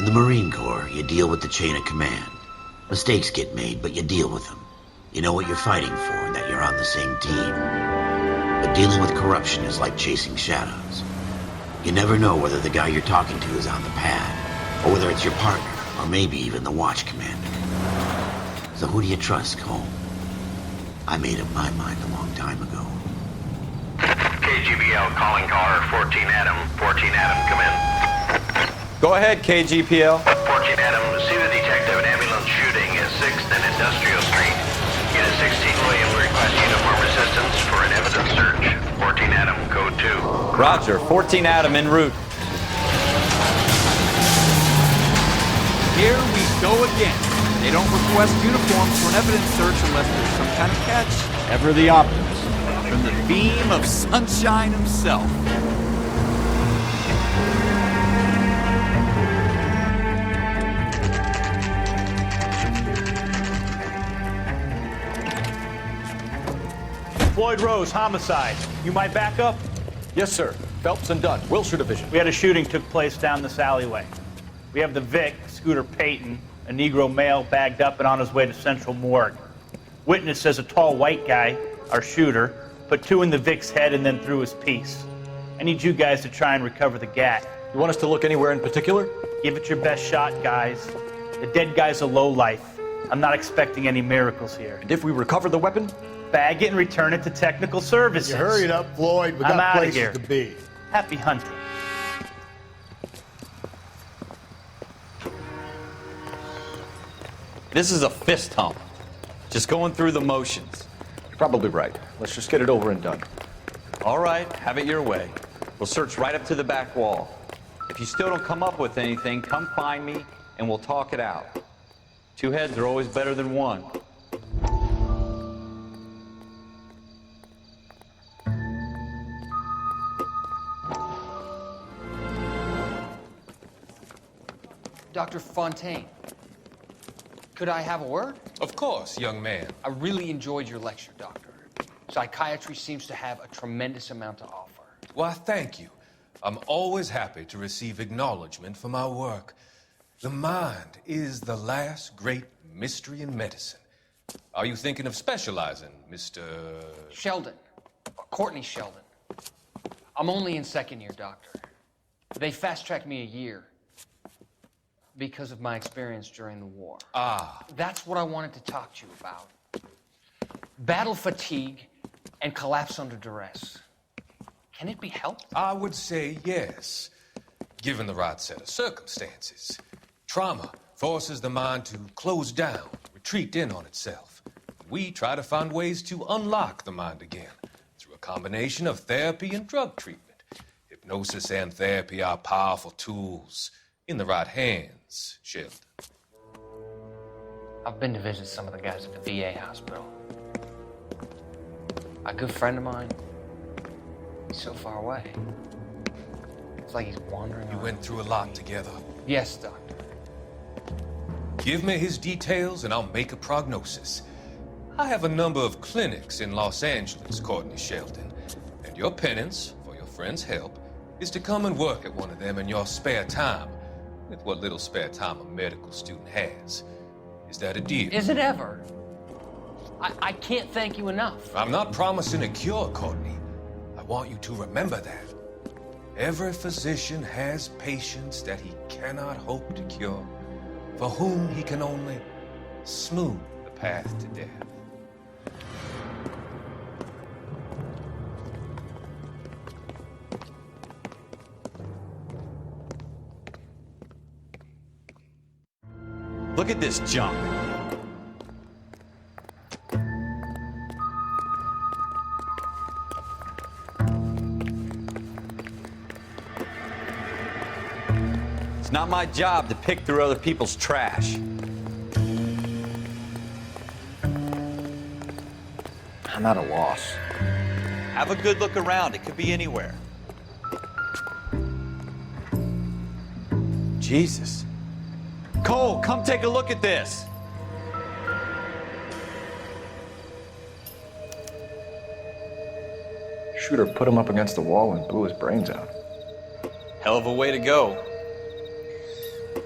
In the Marine Corps, you deal with the chain of command. Mistakes get made, but you deal with them. You know what you're fighting for and that you're on the same team. But dealing with corruption is like chasing shadows. You never know whether the guy you're talking to is on the pad, or whether it's your partner, or maybe even the watch commander. So who do you trust, Cole? I made up my mind a long time ago. KGBL calling caller 14 Adam. 14 Adam, come in. Go ahead, KGPL. 14 Adam, see the detective in ambulance shooting at 6th and Industrial Street. Unit 16 William request uniform assistance for an evidence search. 14 Adam, code 2. Roger, 14 Adam en route. Here we go again. They don't request uniforms for an evidence search unless there's some kind of catch. Ever the optimist. From the beam of sunshine himself. Floyd Rose, homicide. You might back up? Yes, sir. Phelps and Dunn, Wilshire Division. We had a shooting took place down this alleyway. We have the Vic, Scooter Payton, a Negro male bagged up and on his way to Central Morgue. Witness says a tall white guy, our shooter, put 2 in the Vic's head and then threw his piece. I need you guys to try and recover the gat. You want us to look anywhere in particular? Give it your best shot, guys. The dead guy's a lowlife. I'm not expecting any miracles here. And if we recover the weapon? Bag it and return it to technical services. You hurry it up, Floyd. We I'm got outta places here. to be. Happy hunting. This is a fist hump. Just going through the motions. You're probably right. Let's just get it over and done. All right, have it your way. We'll search right up to the back wall. If you still don't come up with anything, come find me and we'll talk it out. 2 heads are always better than 1. Dr. Fontaine, could I have a word? Of course, young man. I really enjoyed your lecture, Doctor. Psychiatry seems to have a tremendous amount to offer. Why, thank you. I'm always happy to receive acknowledgement for my work. The mind is the last great mystery in medicine. Are you thinking of specializing, Mr. Sheldon, Courtney Sheldon. I'm only in 2nd year, Doctor. They fast-tracked me a year because of my experience during the war. Ah. That's what I wanted to talk to you about. Battle fatigue and collapse under duress. Can it be helped? I would say yes, given the right set of circumstances. Trauma forces the mind to close down, retreat in on itself. We try to find ways to unlock the mind again through a combination of therapy and drug treatment. Hypnosis and therapy are powerful tools in the right hands, Sheldon. I've been to visit some of the guys at the VA hospital. A good friend of mine, he's so far away. It's like he's wandering You around. went through a lot together. Yes, Doctor. Give me his details and I'll make a prognosis. I have a number of clinics in Los Angeles, Courtney Sheldon, and your penance, for your friend's help, is to come and work at one of them in your spare time, with what little spare time a medical student has. Is that a deal? Is it ever? I can't thank you enough. I'm not promising a cure, Courtney. I want you to remember that. Every physician has patients that he cannot hope to cure, for whom he can only smooth the path to death. Look at this junk. It's not my job to pick through other people's trash. I'm at a loss. Have a good look around. It could be anywhere. Jesus. Cole, come take a look at this. Shooter put him up against the wall and blew his brains out. Hell of a way to go.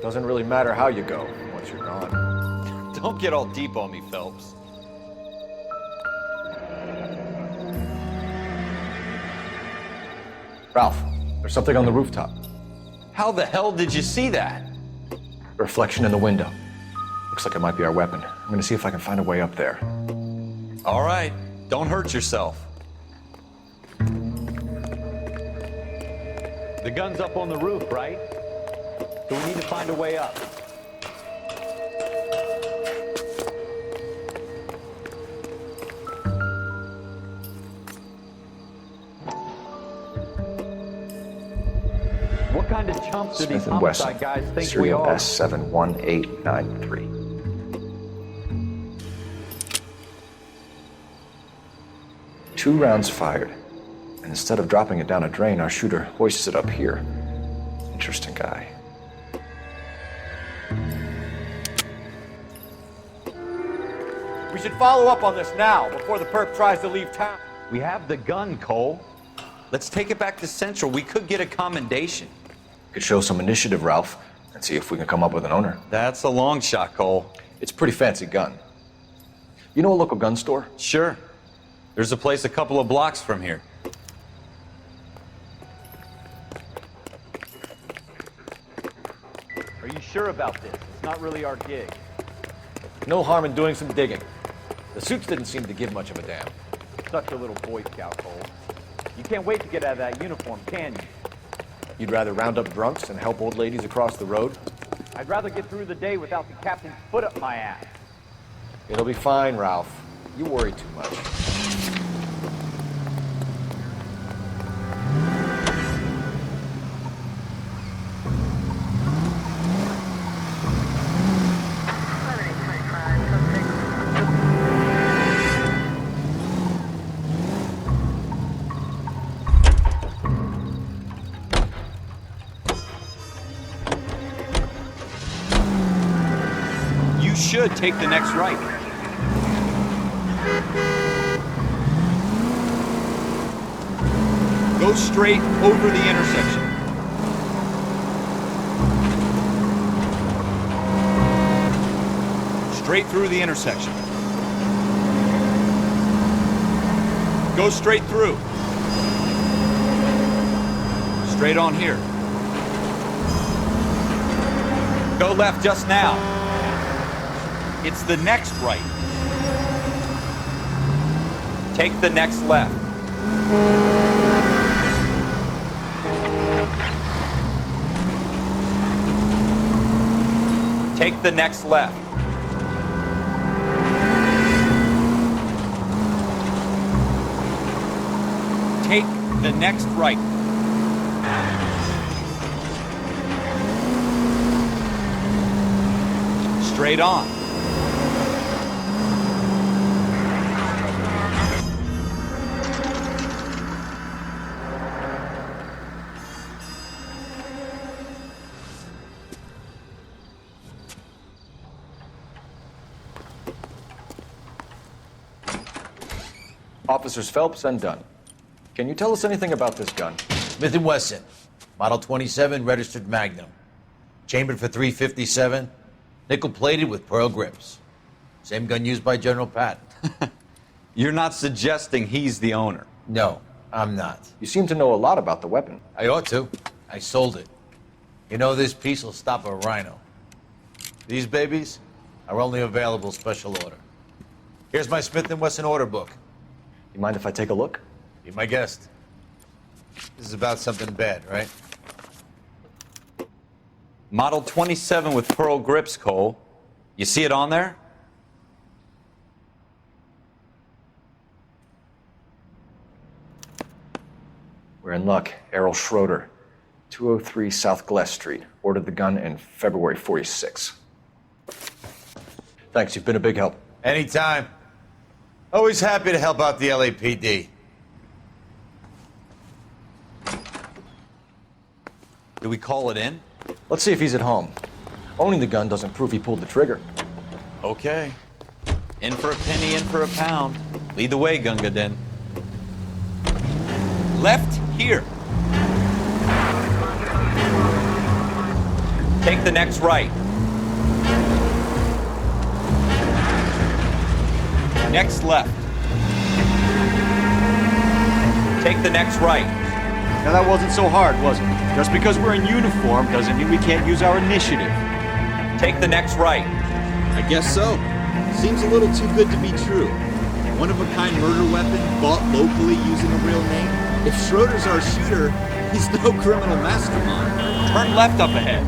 Doesn't really matter how you go once you're gone. Don't get all deep on me, Phelps. Ralph, there's something on the rooftop. How the hell did you see that? Reflection in the window. Looks like it might be our weapon. I'm gonna see if I can find a way up there. All right, don't hurt yourself. The gun's up on the roof, right? So we need to find a way up. What kind of chumps do these Smith & Wesson, homicide guys think we serial are? S71893. 2 rounds fired. And instead of dropping it down a drain, our shooter hoists it up here. Interesting guy. We should follow up on this now, before the perp tries to leave town. We have the gun, Cole. Let's take it back to Central. We could get a commendation. Could show some initiative, Ralph, and see if we can come up with an owner. That's a long shot, Cole. It's a pretty fancy gun. You know a local gun store? Sure. There's a place a couple of blocks from here. Are you sure about this? It's not really our gig. No harm in doing some digging. The suits didn't seem to give much of a damn. Such a little Boy Scout, Cole. You can't wait to get out of that uniform, can you? You'd rather round up drunks and help old ladies across the road? I'd rather get through the day without the captain's foot up my ass. It'll be fine, Ralph. You worry too much. You should take the next right. Go straight over the intersection. Straight through the intersection. Go straight through. Straight on here. Go left just now. It's the next right. Take the next left. Take the next left. Take the next right. Straight on. Officers Phelps and Dunn. Can you tell us anything about this gun? Smith & Wesson, Model 27, registered Magnum. Chambered for .357, nickel-plated with pearl grips. Same gun used by General Patton. You're not suggesting he's the owner. No, I'm not. You seem to know a lot about the weapon. I ought to. I sold it. You know, this piece will stop a rhino. These babies are only available special order. Here's my Smith & Wesson order book. You mind if I take a look? Be my guest. This is about something bad, right? Model 27 with pearl grips, Cole. You see it on there? We're in luck. Errol Schroeder, 203 South Gless Street. Ordered the gun in February '46. Thanks, you've been a big help. Anytime. Always happy to help out the LAPD. Do we call it in? Let's see if he's at home. Owning the gun doesn't prove he pulled the trigger. Okay. In for a penny, in for a pound. Lead the way, Gunga Din. Left here. Take the next right. Next left. Take the next right. Now that wasn't so hard, was it? Just because we're in uniform doesn't mean we can't use our initiative. Take the next right. I guess so. Seems a little too good to be true. One-of-a-kind murder weapon bought locally using a real name. If Schroeder's our shooter, he's no criminal mastermind. Turn left up ahead.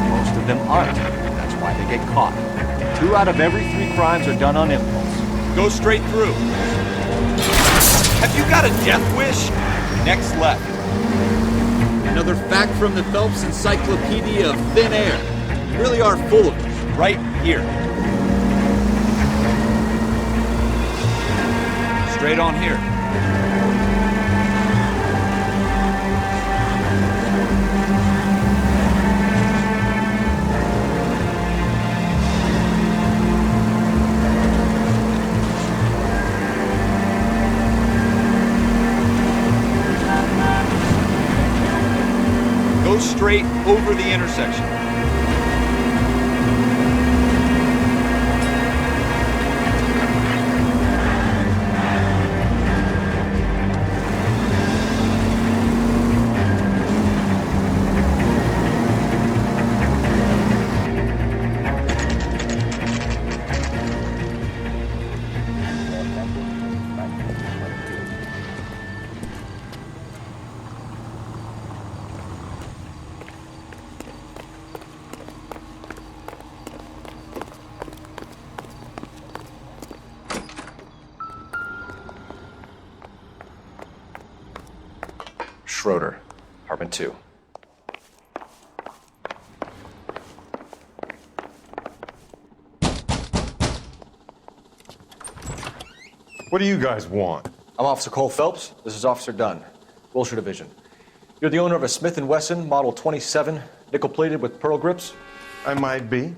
Most of them aren't. That's why they get caught. 2 out of every 3 crimes are done on impulse. Go straight through. Have you got a death wish? Next left. Another fact from the Phelps Encyclopedia of Thin Air. You really are full of it. Right here. Straight on here. Go straight over the intersection. Schroeder, apartment 2. What do you guys want? I'm Officer Cole Phelps. This is Officer Dunn, Wilshire Division. You're the owner of a Smith & Wesson Model 27, nickel-plated with pearl grips? I might be.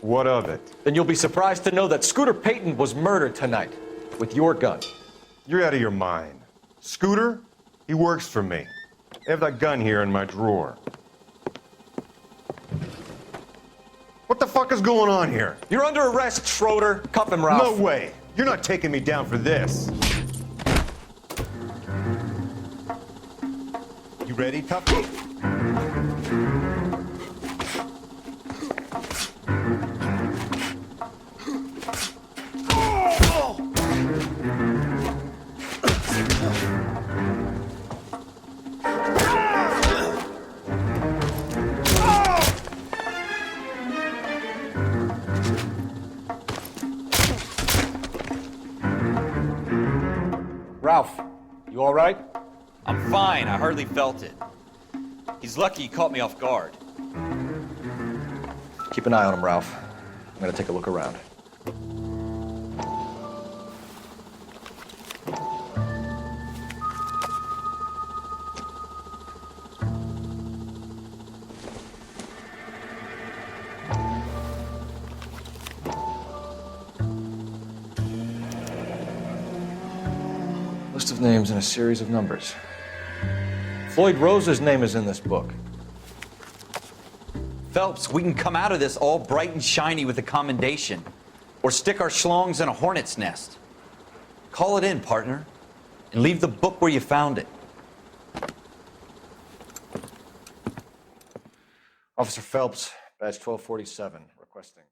What of it? Then you'll be surprised to know that Scooter Payton was murdered tonight with your gun. You're out of your mind. Scooter? He works for me. I have that gun here in my drawer. What the fuck is going on here? You're under arrest, Schroeder. Cuff him, Ralph. No way. You're not taking me down for this. You ready, Tuffy? Ralph, you all right? I'm fine. I hardly felt it. He's lucky he caught me off guard. Keep an eye on him, Ralph. I'm gonna take a look around. List of names and a series of numbers. Floyd Rose's name is in this book. Phelps, we can come out of this all bright and shiny with a commendation. Or stick our schlongs in a hornet's nest. Call it in, partner. And leave the book where you found it. Officer Phelps, badge 1247, requesting.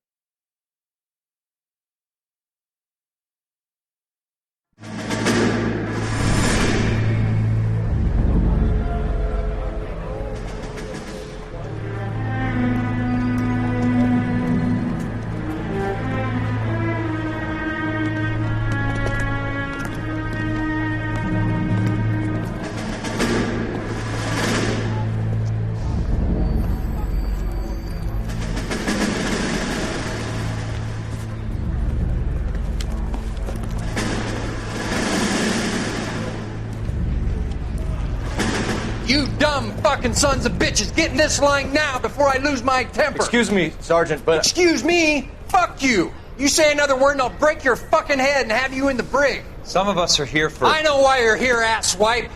You dumb fucking sons of bitches, get in this line now before I lose my temper. Excuse me, Sergeant, but... Excuse me? Fuck you. You say another word and I'll break your fucking head and have you in the brig. Some of us are here for... I know why you're here, asswipe.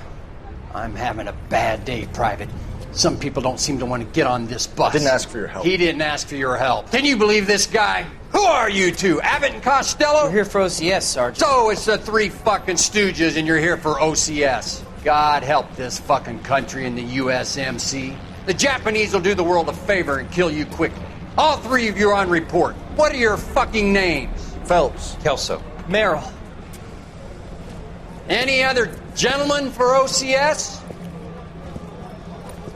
I'm having a bad day, Private. Some people don't seem to want to get on this bus. I didn't ask for your help. He didn't ask for your help. Can you believe this guy? Who are you two? Abbott and Costello? We're here for OCS, Sergeant. So it's the three fucking stooges and you're here for OCS. God help this fucking country and the USMC. The Japanese will do the world a favor and kill you quickly. All three of you are on report. What are your fucking names? Phelps. Kelso. Merrill. Any other gentlemen for OCS?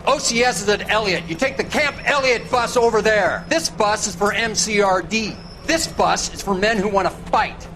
OCS is at Elliott. You take the Camp Elliott bus over there. This bus is for MCRD. This bus is for men who want to fight.